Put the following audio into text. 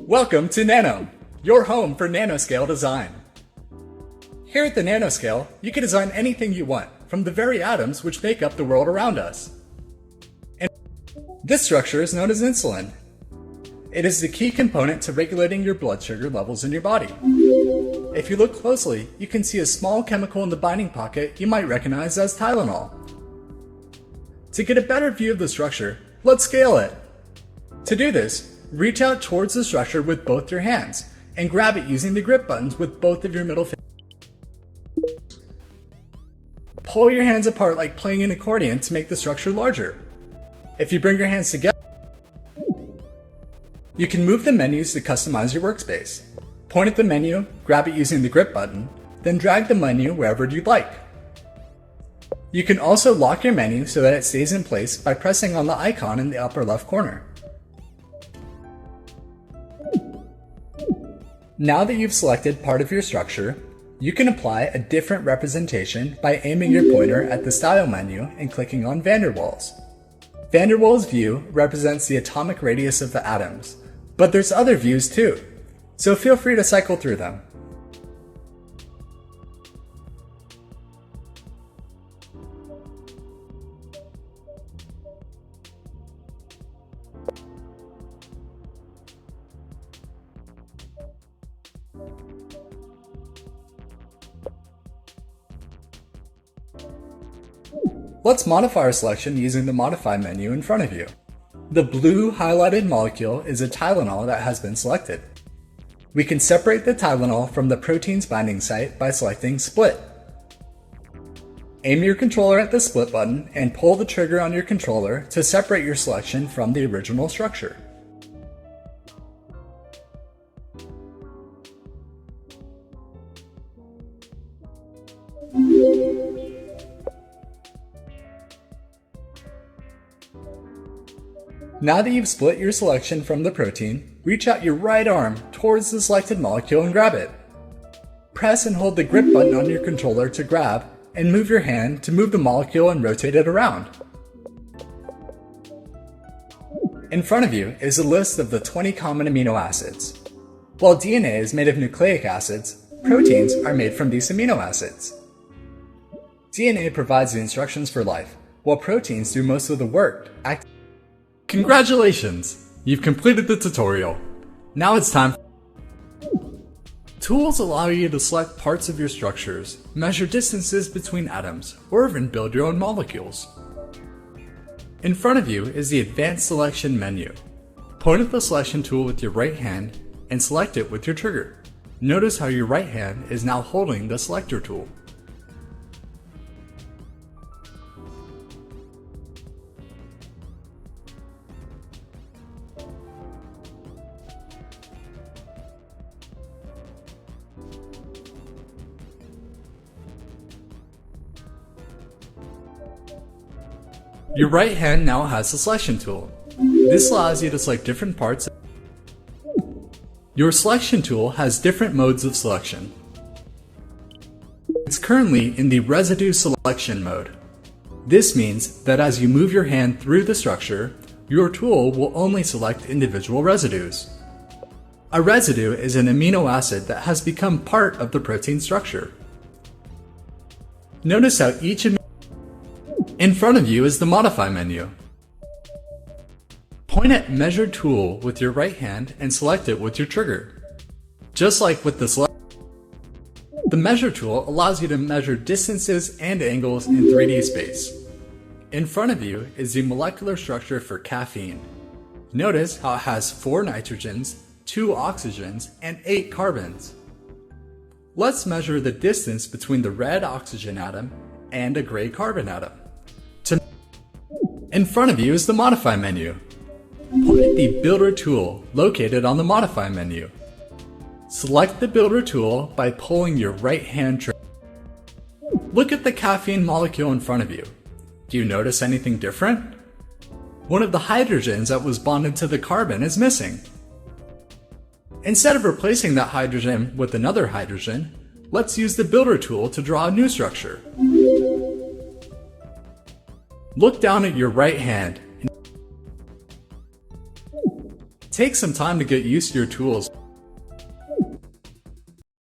Welcome to Nanome, your home for nanoscale design. Here at the nanoscale, you can design anything you want, from the very atoms which make up the world around us. And this structure is known as insulin. It is the key component to regulating your blood sugar levels in your body. If you look closely, you can see a small chemical in the binding pocket you might recognize as Tylenol. To get a better view of the structure, let's scale it. To do this, reach out towards the structure with both your hands and grab it using the grip buttons with both of your middle fingers. Pull your hands apart like playing an accordion to make the structure larger. If you bring your hands together, you can move the menus to customize your workspace. Point at the menu, grab it using the grip button, then drag the menu wherever you'd like. You can also lock your menu so that it stays in place by pressing on the icon in the upper left corner. Now that you've selected part of your structure, you can apply a different representation by aiming your pointer at the Style menu and clicking on Van der Waals. Van der Waals view represents the atomic radius of the atoms, but there's other views too, so feel free to cycle through them. Let's modify our selection using the Modify menu in front of you. The blue highlighted molecule is a Tylenol that has been selected. We can separate the Tylenol from the protein's binding site by selecting Split. Aim your controller at the Split button and pull the trigger on your controller to separate your selection from the original structure. Now that you've split your selection from the protein, reach out your right arm towards the selected molecule and grab it. Press and hold the grip button on your controller to grab, and move your hand to move the molecule and rotate it around. In front of you is a list of the 20 common amino acids. While DNA is made of nucleic acids, proteins are made from these amino acids. DNA provides the instructions for life, while proteins do most of the work. Congratulations! You've completed the tutorial. Now it's time. Tools allow you to select parts of your structures, measure distances between atoms, or even build your own molecules. In front of you is the Advanced Selection menu. Point at the selection tool with your right hand and select it with your trigger. Notice how your right hand is now holding the selector tool. Your right hand now has the selection tool. This allows you to select different parts. Your selection tool has different modes of selection. It's currently in the residue selection mode. This means that as you move your hand through the structure, your tool will only select individual residues. A residue is an amino acid that has become part of the protein structure. Notice how each in front of you is the Modify menu. Point at Measure tool with your right hand and select it with your trigger. Just like with the Measure tool allows you to measure distances and angles in 3D space. In front of you is the molecular structure for caffeine. Notice how it has 4 nitrogens, 2 oxygens, and 8 carbons. Let's measure the distance between the red oxygen atom and a gray carbon atom. In front of you is the Modify menu. Point at the Builder tool located on the Modify menu. Select the Builder tool by pulling your right hand trigger. Look at the caffeine molecule in front of you. Do you notice anything different? One of the hydrogens that was bonded to the carbon is missing. Instead of replacing that hydrogen with another hydrogen, let's use the Builder tool to draw a new structure. Look down at your right hand. Take some time to get used to your tools